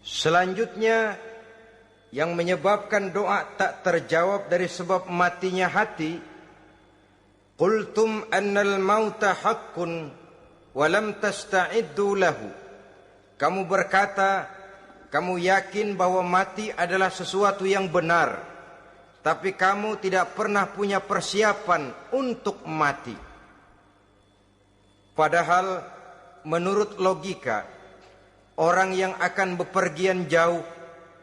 Selanjutnya yang menyebabkan doa tak terjawab dari sebab matinya hati, qultum annal mauta haqqun wa lam tasta'iddu lahu. Kamu berkata, kamu yakin bahwa mati adalah sesuatu yang benar, tapi kamu tidak pernah punya persiapan untuk mati. Padahal menurut logika, orang yang akan bepergian jauh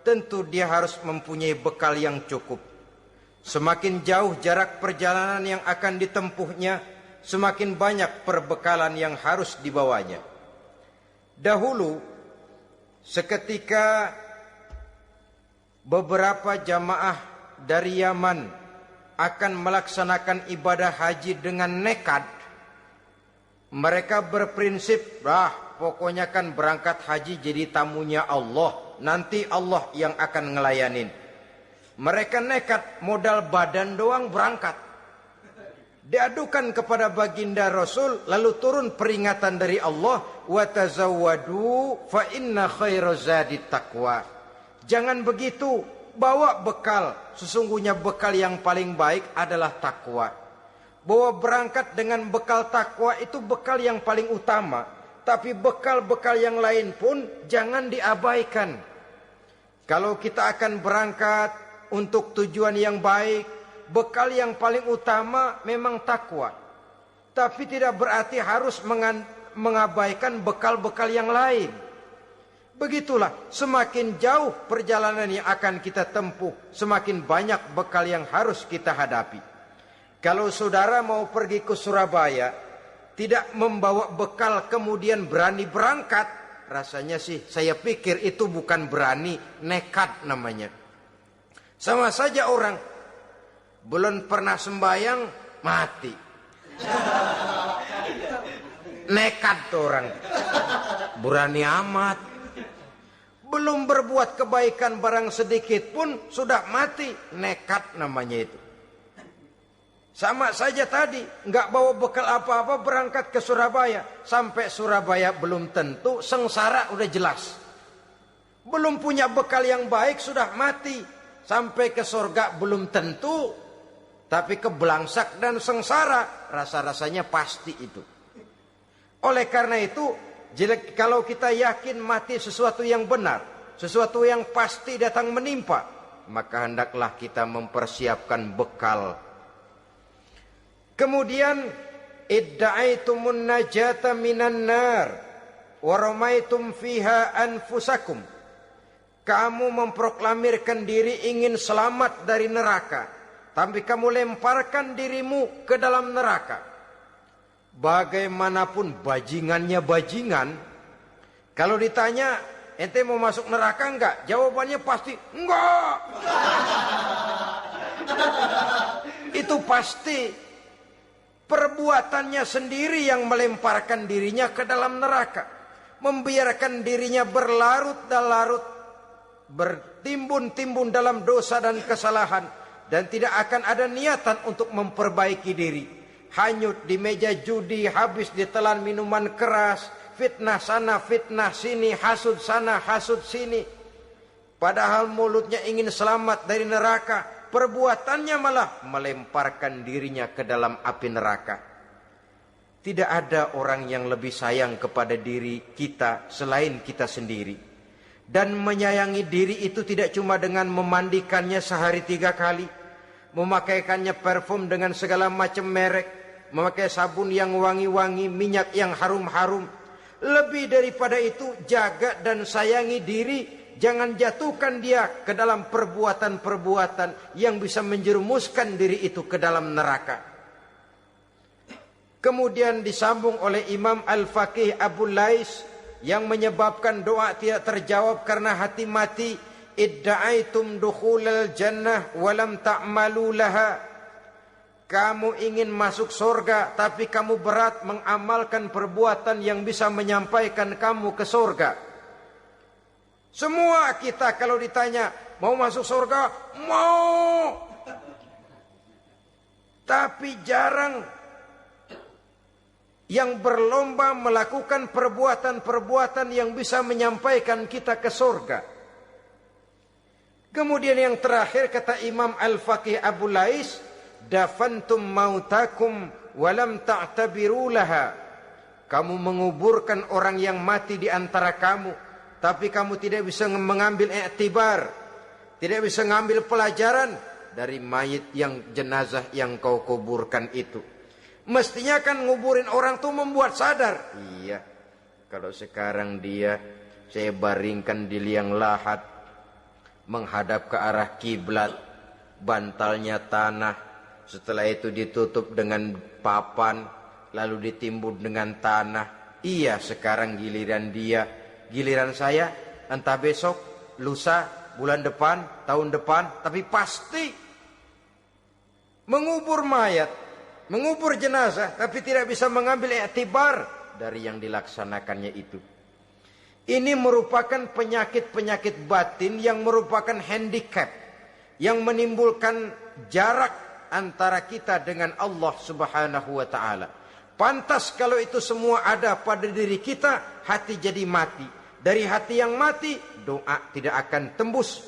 tentu dia harus mempunyai bekal yang cukup. Semakin jauh jarak perjalanan yang akan ditempuhnya, semakin banyak perbekalan yang harus dibawanya. Dahulu, seketika beberapa jamaah dari Yaman akan melaksanakan ibadah haji dengan nekat, mereka berprinsip, pokoknya kan berangkat haji jadi tamunya Allah, nanti Allah yang akan ngelayanin. Mereka nekat, modal badan doang berangkat. Diadukan kepada baginda Rasul, lalu turun peringatan dari Allah, wa tazawwadu fa inna khairaz zadi taqwa. Jangan begitu, bawa bekal. Sesungguhnya bekal yang paling baik adalah takwa. Bahwa berangkat dengan bekal takwa itu bekal yang paling utama. Tapi bekal-bekal yang lain pun jangan diabaikan. Kalau kita akan berangkat untuk tujuan yang baik, bekal yang paling utama memang takwa. Tapi tidak berarti harus mengabaikan bekal-bekal yang lain. Begitulah, semakin jauh perjalanan yang akan kita tempuh, semakin banyak bekal yang harus kita hadapi. Kalau saudara mau pergi ke Surabaya, tidak membawa bekal kemudian berani berangkat, rasanya sih saya pikir itu bukan berani, nekat namanya. Sama saja orang belum pernah sembahyang mati, nekat tuh orang, berani amat. Belum berbuat kebaikan barang sedikit pun sudah mati, nekat namanya itu. Sama saja tadi, nggak bawa bekal apa-apa berangkat ke Surabaya. Sampai Surabaya belum tentu, sengsara udah jelas. Belum punya bekal yang baik sudah mati. Sampai ke surga belum tentu, tapi kebelangsak dan sengsara rasa-rasanya pasti itu. Oleh karena itu, kalau kita yakin mati sesuatu yang benar, sesuatu yang pasti datang menimpa, maka hendaklah kita mempersiapkan bekal. Kemudian idda'aitumun najata minan nar wa ramaitum fiha anfusakum. Kamu memproklamirkan diri ingin selamat dari neraka, tapi kamu lemparkan dirimu ke dalam neraka. Bagaimanapun bajingannya bajingan, kalau ditanya ente mau masuk neraka enggak? Jawabannya pasti enggak. Itu pasti. Perbuatannya sendiri yang melemparkan dirinya ke dalam neraka. Membiarkan dirinya berlarut-larut, bertimbun-timbun dalam dosa dan kesalahan. Dan tidak akan ada niatan untuk memperbaiki diri. Hanyut di meja judi, habis ditelan minuman keras, fitnah sana, fitnah sini, hasud sana, hasud sini. Padahal mulutnya ingin selamat dari neraka. Perbuatannya malah melemparkan dirinya ke dalam api neraka. Tidak ada orang yang lebih sayang kepada diri kita selain kita sendiri. Dan menyayangi diri itu tidak cuma dengan memandikannya sehari 3 kali, memakaikannya parfum dengan segala macam merek, memakai sabun yang wangi-wangi, minyak yang harum-harum. Lebih daripada itu, jaga dan sayangi diri. Jangan jatuhkan dia ke dalam perbuatan-perbuatan yang bisa menjerumuskan diri itu ke dalam neraka. Kemudian disambung oleh Imam Al-Faqih Abu Lais yang menyebabkan doa tidak terjawab karena hati mati. Idda'aitum dukhulal jannah walam ta'malu laha. Kamu ingin masuk surga, tapi kamu berat mengamalkan perbuatan yang bisa menyampaikan kamu ke surga. Semua kita kalau ditanya, mau masuk surga? Mau. Tapi jarang yang berlomba melakukan perbuatan-perbuatan yang bisa menyampaikan kita ke surga. Kemudian yang terakhir kata Imam Al-Faqih Abu Lais, dafantum mautakum walam ta'tabiru laha. Kamu menguburkan orang yang mati di antara kamu, tapi kamu tidak bisa mengambil iktibar, tidak bisa mengambil pelajaran dari mayit yang jenazah yang kau kuburkan itu. Mestinya kan nguburin orang tuh membuat sadar. Iya, kalau sekarang dia saya baringkan di liang lahat, menghadap ke arah kiblat, bantalnya tanah, setelah itu ditutup dengan papan, lalu ditimbun dengan tanah. Iya, sekarang giliran dia, giliran saya, entah besok, lusa, bulan depan, tahun depan, tapi pasti mengubur mayat, mengubur jenazah, tapi tidak bisa mengambil iktibar dari yang dilaksanakannya itu. Ini merupakan penyakit-penyakit batin yang merupakan handicap, yang menimbulkan jarak antara kita dengan Allah Subhanahu wa ta'ala. Pantas kalau itu semua ada pada diri kita, hati jadi mati. Dari hati yang mati, doa tidak akan tembus.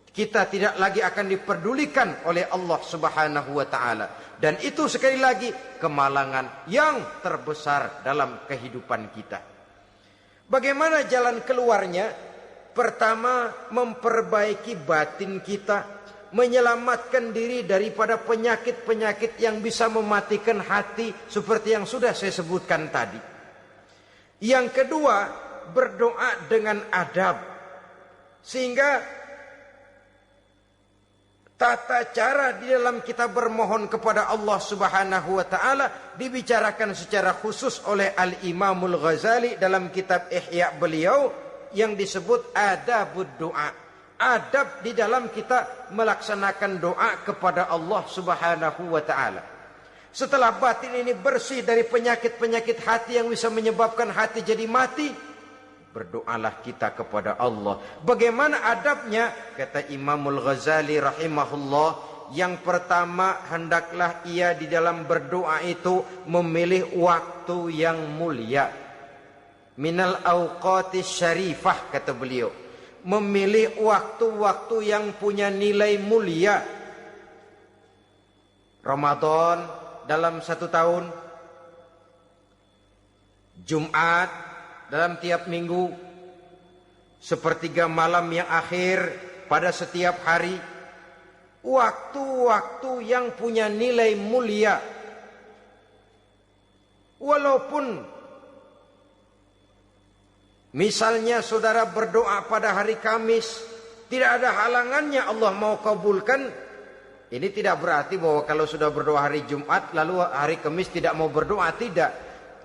Kita tidak lagi akan diperdulikan oleh Allah Subhanahu wa ta'ala. Dan itu sekali lagi kemalangan yang terbesar dalam kehidupan kita. Bagaimana jalan keluarnya? Pertama, memperbaiki batin kita, menyelamatkan diri daripada penyakit-penyakit yang bisa mematikan hati seperti yang sudah saya sebutkan tadi. Yang kedua, berdoa dengan adab, sehingga tata cara di dalam kita bermohon kepada Allah Subhanahu wa ta'ala dibicarakan secara khusus oleh Al-Imamul Ghazali dalam kitab Ihya beliau yang disebut adabud doa. Adab di dalam kita melaksanakan doa kepada Allah Subhanahu wa ta'ala. Setelah batin ini bersih dari penyakit-penyakit hati yang bisa menyebabkan hati jadi mati, berdoalah kita kepada Allah. Bagaimana adabnya? Kata Imamul Ghazali rahimahullah, yang pertama hendaklah ia di dalam berdoa itu memilih waktu yang mulia. Minal awqatis syarifah, kata beliau. Memilih waktu-waktu yang punya nilai mulia. Ramadan dalam satu tahun, Jumat dalam tiap minggu, sepertiga malam yang akhir pada setiap hari. Waktu-waktu yang punya nilai mulia. Walaupun misalnya saudara berdoa pada hari Kamis, tidak ada halangannya Allah mau kabulkan. Ini tidak berarti bahwa kalau sudah berdoa hari Jumat lalu hari Kamis tidak mau berdoa, tidak.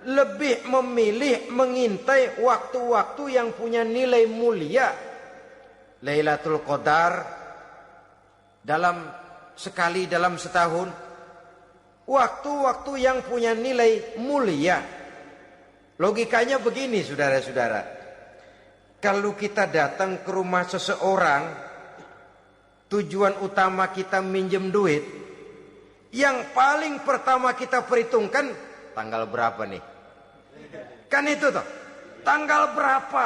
Lebih memilih mengintai waktu-waktu yang punya nilai mulia. Lailatul Qadar sekali dalam setahun. Waktu-waktu yang punya nilai mulia. Logikanya begini, saudara-saudara. Kalau kita datang ke rumah seseorang, tujuan utama kita minjem duit, yang paling pertama kita perhitungkan tanggal berapa nih? Kan itu toh, tanggal berapa?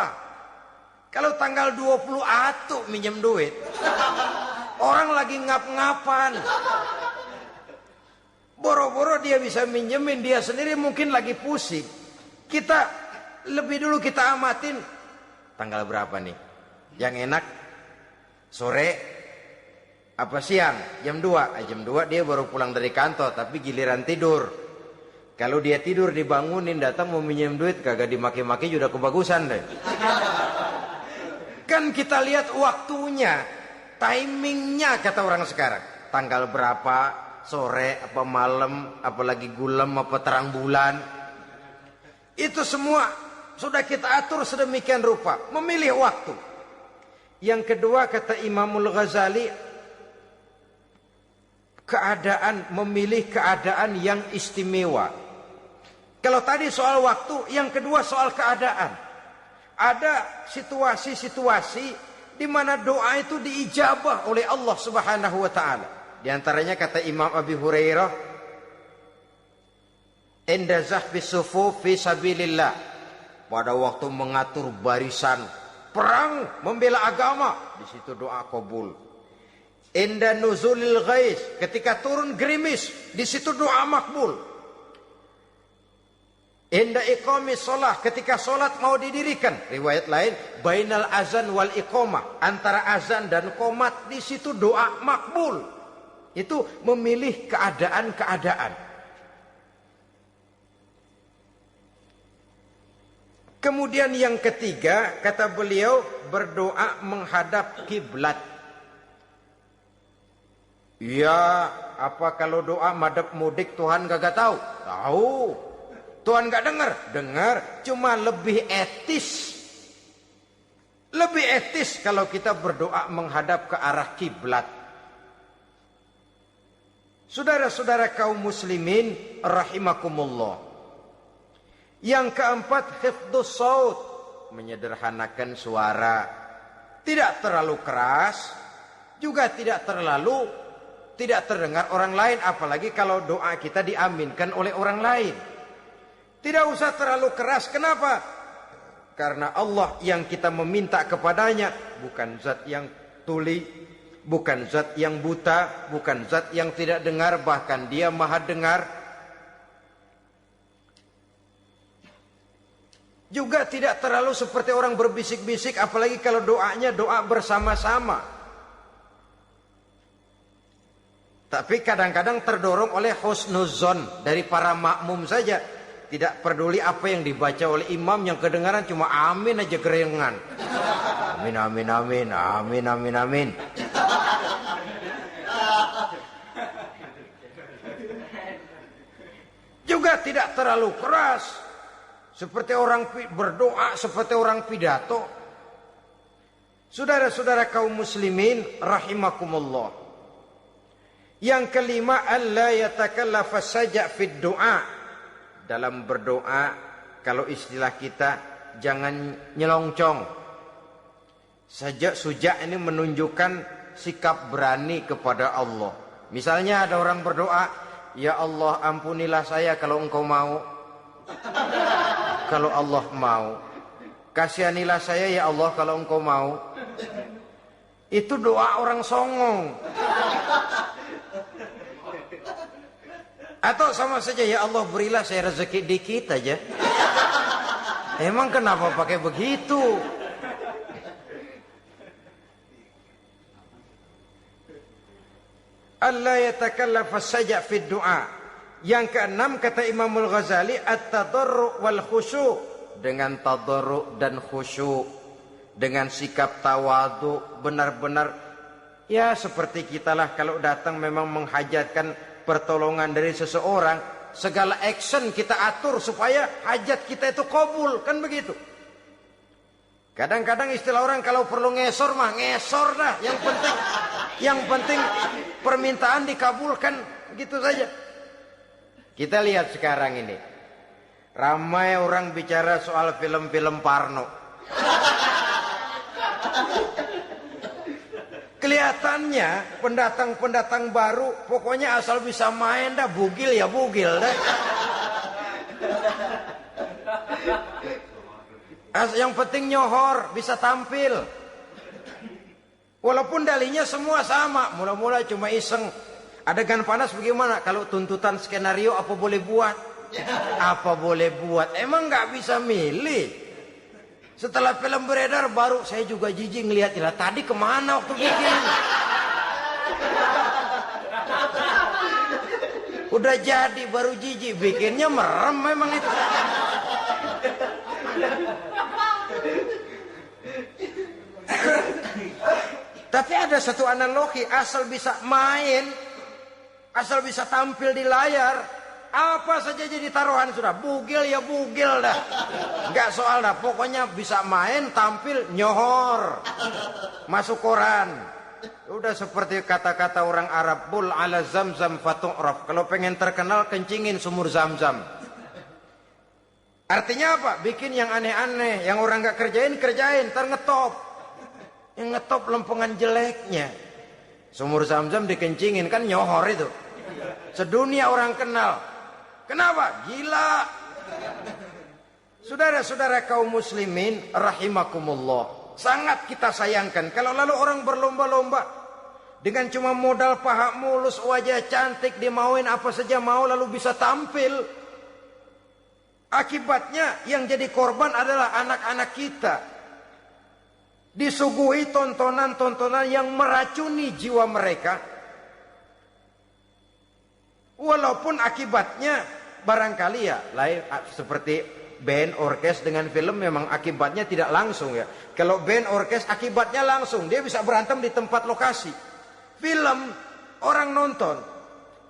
Kalau tanggal 20 atuh minjem duit, orang lagi ngap-ngapan, boro-boro dia bisa minjemin, dia sendiri mungkin lagi pusing. Kita lebih dulu kita amatin tanggal berapa nih? Yang enak sore apa siang? Jam 2. Jam 2 dia baru pulang dari kantor, tapi giliran tidur. Kalau dia tidur dibangunin, datang mau minjem duit, kagak dimaki-maki sudah kebagusan deh. Kan kita lihat waktunya, timingnya kata orang sekarang. Tanggal berapa, sore apa malam, apalagi gulem apa terang bulan. Itu semua sudah kita atur sedemikian rupa, memilih waktu. Yang kedua kata Imamul Ghazali, memilih keadaan yang istimewa. Kalau tadi soal waktu, yang kedua soal keadaan. Ada situasi-situasi di mana doa itu diijabah oleh Allah Subhanahu wa ta'ala. Di antaranya kata Imam Abi Hurairah, Inda zahfi sufuf fi sabilillah. Pada waktu mengatur barisan perang membela agama, di situ doa kabul. Inda nuzulil ghais, ketika turun gerimis, di situ doa makbul. Inda iqamis shalah, ketika salat mau didirikan, riwayat lain bainal azan wal iqamah, antara azan dan qomat, di situ doa makbul. Itu memilih keadaan-keadaan. Kemudian yang ketiga, kata beliau, berdoa menghadap kiblat. Ya, apa kalau doa madhab mudik Tuhan gak tahu? Tahu. Tuhan gak dengar? Dengar. Cuma lebih etis. Lebih etis kalau kita berdoa menghadap ke arah kiblat. Saudara-saudara kaum muslimin rahimakumullah. Yang keempat, hifdzus saut, menyederhanakan suara. Tidak terlalu keras, juga tidak terdengar orang lain, apalagi kalau doa kita diaminkan oleh orang lain. Tidak usah terlalu keras. Kenapa? Karena Allah yang kita meminta kepadanya bukan zat yang tuli, bukan zat yang buta, bukan zat yang tidak dengar, bahkan Dia Maha dengar. Juga tidak terlalu seperti orang berbisik-bisik, apalagi kalau doanya doa bersama-sama. Tapi kadang-kadang terdorong oleh husnuzon dari para makmum saja. Tidak peduli apa yang dibaca oleh imam, yang kedengaran cuma amin aja gerengan. Amin, amin, amin, amin, amin, amin. Juga tidak terlalu keras. Seperti orang berdoa, seperti orang pidato. Saudara-saudara kaum muslimin rahimakumullah. Yang kelima, alla yatakallafa saja' fid doa. Dalam berdoa, kalau istilah kita, jangan nyelongcong. Suja' ini menunjukkan sikap berani kepada Allah. Misalnya ada orang berdoa, ya Allah ampunilah saya kalau engkau mau. Kalau Allah mau, kasihanilah saya ya Allah kalau engkau mau. Itu doa orang songong. Atau sama saja, ya Allah berilah saya rezeki dikit aja. Emang kenapa pakai begitu? Allah yatakallafa saja fid du'a. Yang keenam, kata Imamul Ghazali, at-tadarru' wal khusyu', dengan tadarru' dan khusyu', dengan sikap tawadu, benar-benar ya seperti kita lah kalau datang memang menghajatkan pertolongan dari seseorang, segala action kita atur supaya hajat kita itu kabul, kan begitu. Kadang-kadang istilah orang kalau perlu ngesor mah ngesor dah, yang penting permintaan dikabulkan, gitu saja. Kita lihat sekarang ini, ramai orang bicara soal film-film Parno. Kelihatannya pendatang-pendatang baru, pokoknya asal bisa main dah, bugil ya bugil dah. Yang penting nyohor, bisa tampil. Walaupun dalinya semua sama, mula-mula cuma iseng. Adegan panas bagaimana? Kalau tuntutan skenario apa boleh buat? Apa boleh buat? Emang nggak bisa milih. Setelah film beredar baru saya juga jijik ngelihat, ilah tadi kemana waktu bikin? Udah jadi baru jijik, bikinnya merem memang itu. Tapi ada satu analogi, asal bisa main, asal bisa tampil di layar, apa saja jadi taruhan sudah. Bugil ya bugil dah, nggak soal dah. Pokoknya bisa main, tampil, nyohor, masuk koran. Udah seperti kata-kata orang Arab, bul ala zamzam fatu'raf. Kalau pengen terkenal, kencingin sumur Zamzam. Artinya apa? Bikin yang aneh-aneh, yang orang nggak kerjain, ntar ngetop. Yang ngetop lempengan jeleknya. Sumur Zamzam dikencingin, kan nyohor itu. Sedunia orang kenal. Kenapa? Gila. Saudara-saudara kaum muslimin rahimakumullah, sangat kita sayangkan kalau lalu orang berlomba-lomba dengan cuma modal paha mulus, wajah cantik, dimauin apa saja mau lalu bisa tampil. Akibatnya yang jadi korban adalah anak-anak kita. Disuguhi tontonan-tontonan yang meracuni jiwa mereka. Walaupun akibatnya barangkali ya lain seperti band orkes dengan film memang akibatnya tidak langsung ya. Kalau band orkes akibatnya langsung, dia bisa berantem di tempat lokasi. Film orang nonton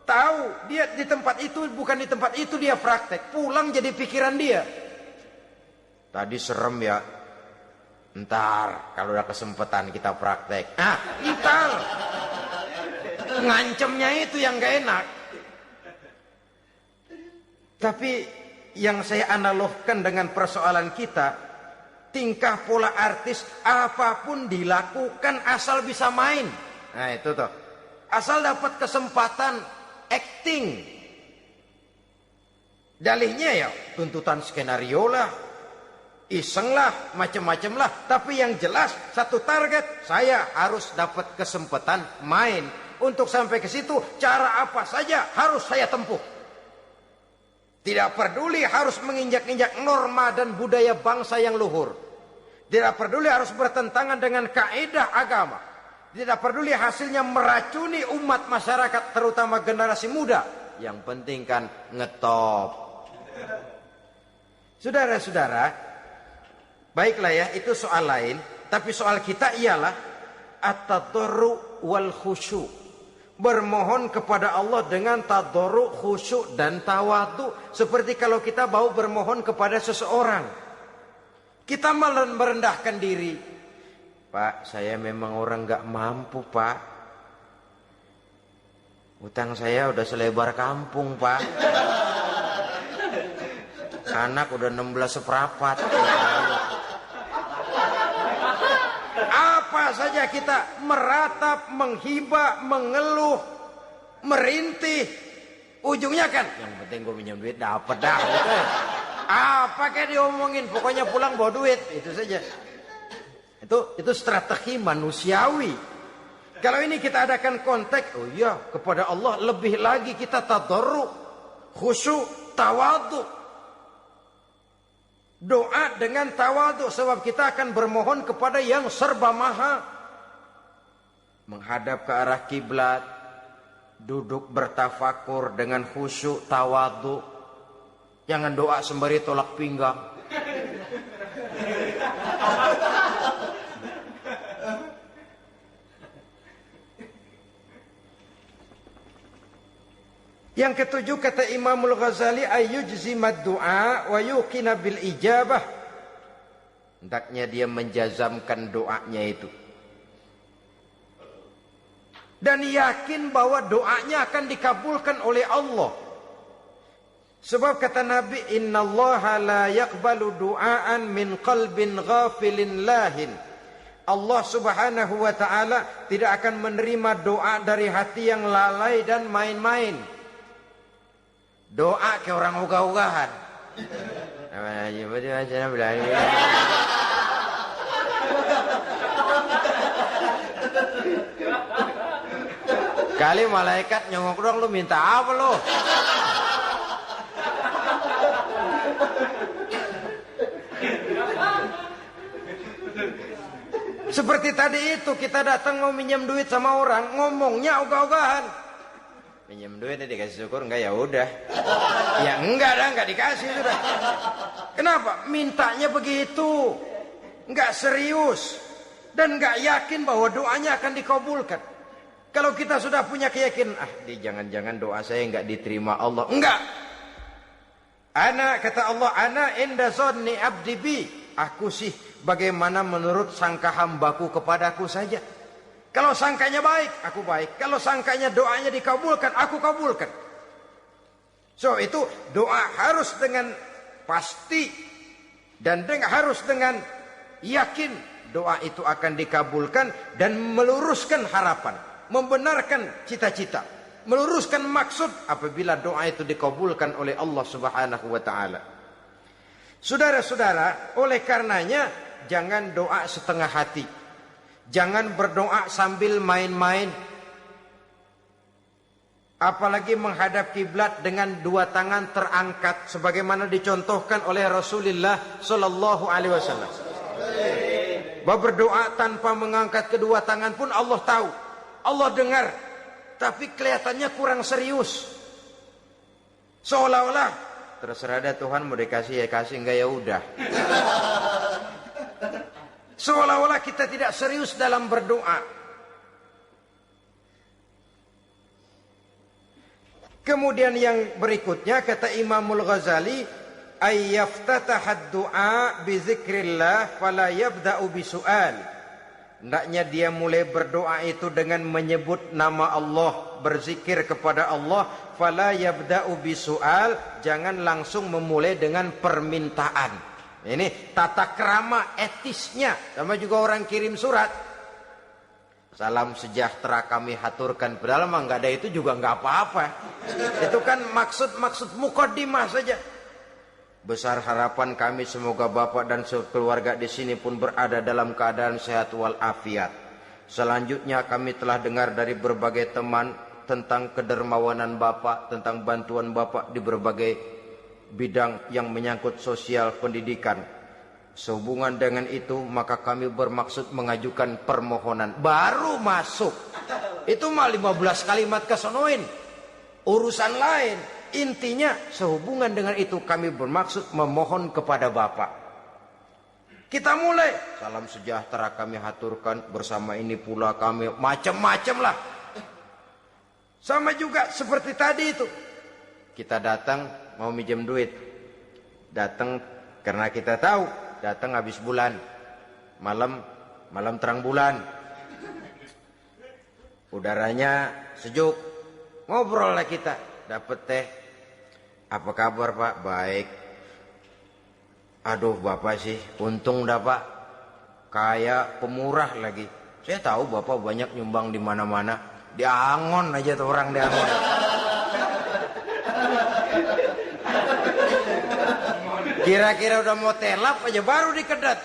tahu dia di tempat itu, bukan di tempat itu dia praktek, pulang jadi pikiran dia. Tadi serem ya. Ntar kalau udah kesempatan kita praktek. Ntar ngancemnya itu yang gak enak. Tapi yang saya analogkan dengan persoalan kita, tingkah pola artis apapun dilakukan asal bisa main. Nah itu tuh, asal dapat kesempatan acting. Dalihnya ya tuntutan skenario lah, iseng lah, macam-macam lah. Tapi yang jelas satu target, saya harus dapat kesempatan main. Untuk sampai ke situ cara apa saja harus saya tempuh. Tidak peduli harus menginjak-injak norma dan budaya bangsa yang luhur. Tidak peduli harus bertentangan dengan kaidah agama. Tidak peduli hasilnya meracuni umat masyarakat, terutama generasi muda. Yang penting kan ngetop. Saudara-saudara, baiklah ya, itu soal lain. Tapi soal kita ialah at-tadarru wal khusyu'. Bermohon kepada Allah dengan tadarru, khusyuk dan tawadhu. Seperti kalau kita mau bermohon kepada seseorang, kita merendahkan diri. Pak, saya memang orang gak mampu pak. Utang saya udah selebar kampung pak. Anak udah 16 seprapat. Apa saja kita meratap, menghibah, mengeluh, merintih, ujungnya kan yang penting gue minjem duit dapat dah gitu. Apa kayak diomongin, pokoknya pulang bawa duit, itu saja. Itu strategi manusiawi. Kalau ini kita adakan konteks, oh iya, kepada Allah lebih lagi kita tadarru, khusyuk, tawadhu. Doa dengan tawadhu, sebab kita akan bermohon kepada yang serba maha. Menghadap ke arah kiblat, duduk bertafakur dengan khusyuk, tawadhu. Jangan doa sembari tolak pinggang. Yang ketujuh kata Imamul Ghazali, ayyujzimad du'a wa yuqina bil ijabah. Hendaknya dia menjazamkan doanya itu. Dan yakin bahwa doanya akan dikabulkan oleh Allah. Sebab kata Nabi, innallaha la yaqbalu du'aan min qalbin ghafilin lahin. Allah subhanahu wa ta'ala tidak akan menerima doa dari hati yang lalai dan main-main. Doa ke orang ugah-ugahan. Kali malaikat nyongok dong, lu minta apa lu? Seperti tadi itu, kita datang mau minjem duit sama orang, ngomongnya ogah-ogahan. Minjem duitnya dikasih syukur, enggak ya udah. Ya enggak dah, enggak dikasih sudah. Kenapa? Mintanya begitu. Enggak serius. Dan enggak yakin bahwa doanya akan dikabulkan. Kalau kita sudah punya keyakinan, jangan-jangan doa saya enggak diterima Allah. Enggak. Kata Allah, ana inda zanni abdi bi. Aku sih bagaimana menurut sangka hambaku kepadaku saja. Kalau sangkanya baik, aku baik. Kalau sangkanya doanya dikabulkan, aku kabulkan. So itu doa harus dengan pasti. Dan harus dengan yakin doa itu akan dikabulkan. Dan meluruskan harapan. Membenarkan cita-cita. meluruskan maksud apabila doa itu dikabulkan oleh Allah Subhanahu wa taala. Saudara-saudara, oleh karenanya jangan doa setengah hati. Jangan berdoa sambil main-main. Apalagi menghadap kiblat dengan dua tangan terangkat sebagaimana dicontohkan oleh Rasulullah sallallahu alaihi wasallam. Bahwa berdoa tanpa mengangkat kedua tangan pun Allah tahu. Allah dengar. Tapi kelihatannya kurang serius. Seolah-olah terserah ada Tuhan mau dikasih ya kasih, enggak ya udah. Seolah-olah kita tidak serius dalam berdoa. Kemudian yang berikutnya kata Imamul Ghazali, ayyaftatahad du'a bi dzikrillah fala yabda'u bisu'al. Hendaknya dia mulai berdoa itu dengan menyebut nama Allah, berzikir kepada Allah. Fala yabda'u bisu'al, jangan langsung memulai dengan permintaan. Ini tata krama etisnya. Sama juga orang kirim surat, salam sejahtera kami haturkan. Padahal mah nggak ada itu juga nggak apa-apa. Itu kan maksud mukaddimah saja. Besar harapan kami semoga Bapak dan sekeluarga di sini pun berada dalam keadaan sehat walafiat. Selanjutnya kami telah dengar dari berbagai teman tentang kedermawanan Bapak, tentang bantuan Bapak di berbagai bidang yang menyangkut sosial pendidikan. Sehubungan dengan itu maka kami bermaksud mengajukan permohonan. Baru masuk. Itu mah 15 kalimat kesonoin. Urusan lain. Intinya sehubungan dengan itu kami bermaksud memohon kepada Bapak. Kita mulai. Salam sejahtera kami haturkan. Bersama ini pula kami macam-macam lah. Sama juga seperti tadi itu. Kita datang mau minjem duit. Datang karena kita tahu. Datang habis bulan. Malam terang bulan. Udaranya sejuk. Ngobrol lah kita. Dapat teh. Apa kabar Pak? Baik. Aduh Bapak sih untung dah Pak. Kayak pemurah lagi. Saya tahu Bapak banyak nyumbang di mana-mana. Di Angon aja tuh orang di Angon. Kira-kira udah mau telap aja baru dikedat.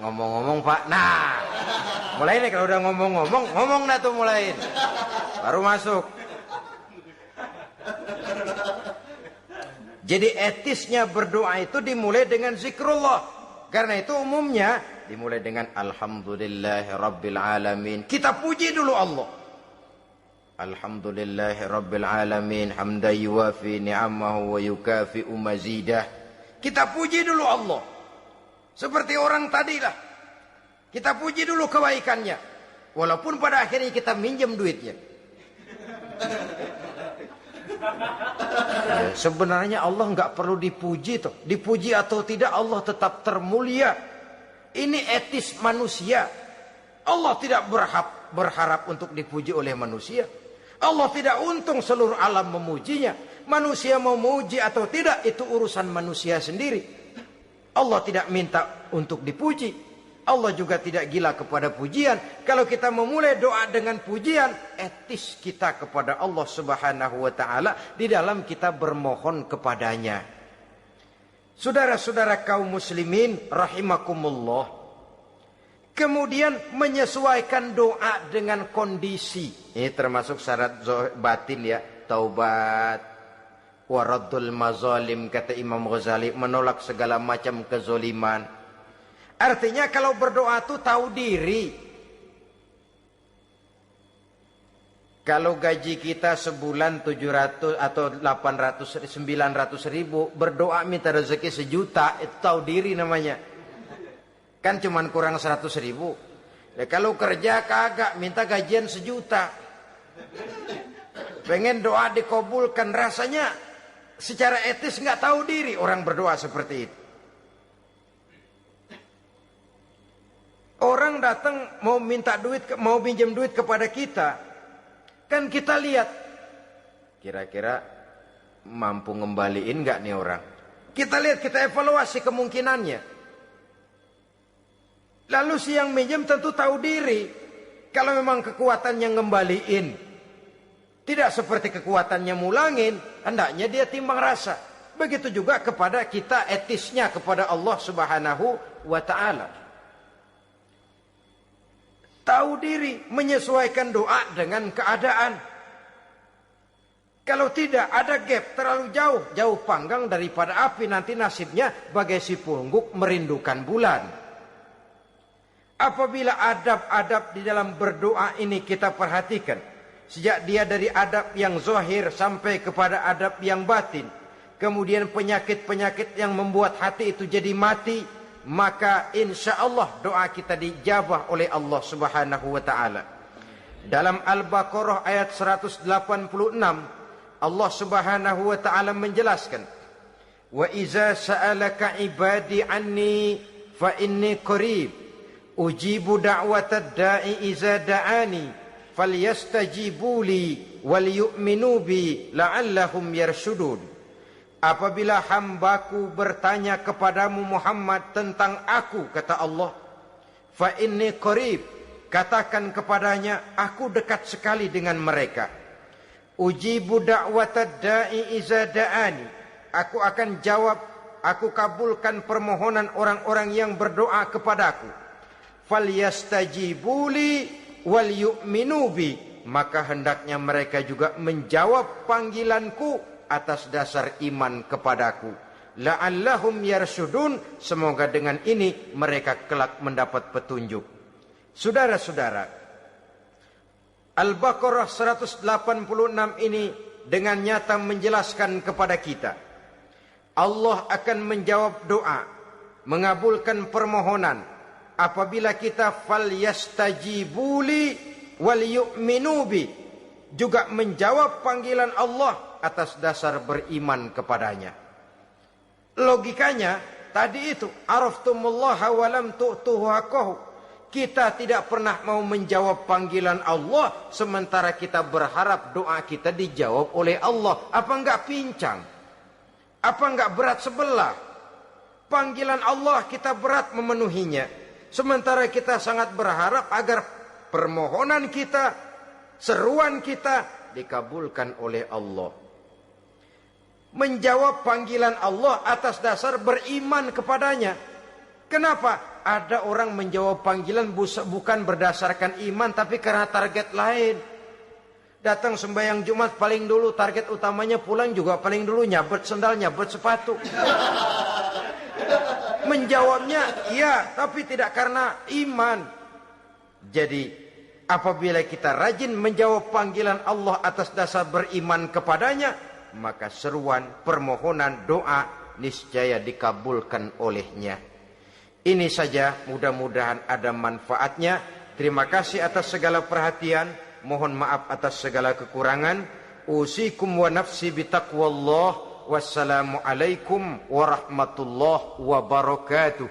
Ngomong-ngomong Pak. Nah. Mulai nih kalau udah ngomong dah tuh mulain. Baru masuk. Jadi etisnya berdoa itu dimulai dengan zikrullah. Karena itu umumnya dimulai dengan Alhamdulillahi Rabbil Alamin. Kita puji dulu Allah. Alhamdulillahi Rabbil Alamin. Hamdan yuwafi ni'amahu wa yukafi'u mazidah. Kita puji dulu Allah. Seperti orang tadi lah. Kita puji dulu kebaikannya. Walaupun pada akhirnya kita minjem duitnya. Ya, sebenarnya Allah nggak perlu dipuji toh. Dipuji atau tidak Allah tetap termulia. Ini etis manusia. Allah tidak berharap untuk dipuji oleh manusia. Allah tidak untung seluruh alam memujinya. Manusia mau memuji atau tidak itu urusan manusia sendiri. Allah tidak minta untuk dipuji. Allah juga tidak gila kepada pujian. Kalau kita memulai doa dengan pujian, etis kita kepada Allah Subhanahu wa taala di dalam kita bermohon kepadanya. Saudara-saudara kaum muslimin rahimakumullah. Kemudian menyesuaikan doa dengan kondisi. Ini termasuk syarat batin ya, taubat, waraddul mazalim kata Imam Ghazali, menolak segala macam kezoliman. Artinya kalau berdoa itu tahu diri. Kalau gaji kita sebulan 700 atau 800 900 ribu, berdoa minta rezeki 1 juta, itu tahu diri namanya. Kan cuman kurang 100 ribu. Ya, kalau kerja kagak minta gajian 1 juta. Pengen doa dikabulkan, rasanya secara etis nggak tahu diri orang berdoa seperti itu. Orang datang mau minta duit, mau pinjam duit kepada kita, kan kita lihat kira-kira mampu ngembaliin nggak nih orang. Kita lihat, kita evaluasi kemungkinannya. Lalu si yang minjem tentu tahu diri. Kalau memang kekuatannya ngembaliin, Tidak seperti kekuatannya mulangin, hendaknya dia timbang rasa. Begitu juga kepada kita etisnya kepada Allah Subhanahu wa Ta'ala. Tahu diri, menyesuaikan doa dengan keadaan. Kalau tidak ada gap terlalu jauh panggang daripada api, nanti nasibnya bagai si pungguk merindukan bulan. Apabila adab-adab di dalam berdoa ini kita perhatikan, sejak dia dari adab yang zahir sampai kepada adab yang batin, kemudian penyakit-penyakit yang membuat hati itu jadi mati, maka insya Allah doa kita dijabah oleh Allah Subhanahu wa Ta'ala. Dalam Al-Baqarah ayat 186, Allah Subhanahu wa Ta'ala menjelaskan, wa iza sa'alaka ibadi anni fa inni qarib ujibu da'watad da'i iza da'ani falyastajibu li wal yu'minu bi la'allahum yarshudun. Apabila hambaku bertanya kepadamu Muhammad tentang aku, kata Allah, fa inni qarib, katakan kepadanya, aku dekat sekali dengan mereka. Ujibu da'watad da'i iza da'ani, aku akan jawab, aku kabulkan permohonan orang-orang yang berdoa kepadaku. Falyastajibu li wal yu'minu bi, maka hendaknya mereka juga menjawab panggilanku atas dasar iman kepadaku. La'allahum yarshudun, semoga dengan ini mereka kelak mendapat petunjuk. Saudara-saudara, Al-Baqarah 186 ini dengan nyata menjelaskan kepada kita, Allah akan menjawab doa, mengabulkan permohonan apabila kita falyastajibuli wal yu'minu bi, juga menjawab panggilan Allah atas dasar beriman kepadanya. Logikanya tadi itu, araftumullaha wa lam tu'tuhu haqqahu. Kita tidak pernah mau menjawab panggilan Allah sementara kita berharap doa kita dijawab oleh Allah. Apa enggak pincang? Apa enggak berat sebelah? Panggilan Allah kita berat memenuhinya, sementara kita sangat berharap agar permohonan kita, seruan kita dikabulkan oleh Allah. Menjawab panggilan Allah atas dasar beriman kepadanya. Kenapa? Ada orang menjawab panggilan bukan berdasarkan iman, tapi karena target lain. Datang sembahyang Jumat paling dulu, target utamanya pulang juga paling dulu nyabet sendal, nyabet sepatu. Menjawabnya iya, tapi tidak karena iman. Jadi apabila kita rajin menjawab panggilan Allah atas dasar beriman kepadanya, maka seruan, permohonan, doa niscaya dikabulkan olehnya. Ini saja, mudah-mudahan ada manfaatnya. Terima kasih atas segala perhatian. Mohon maaf atas segala kekurangan. Usikum wa nafsi bitaqwallah. Wassalamualaikum warahmatullahi wabarakatuh.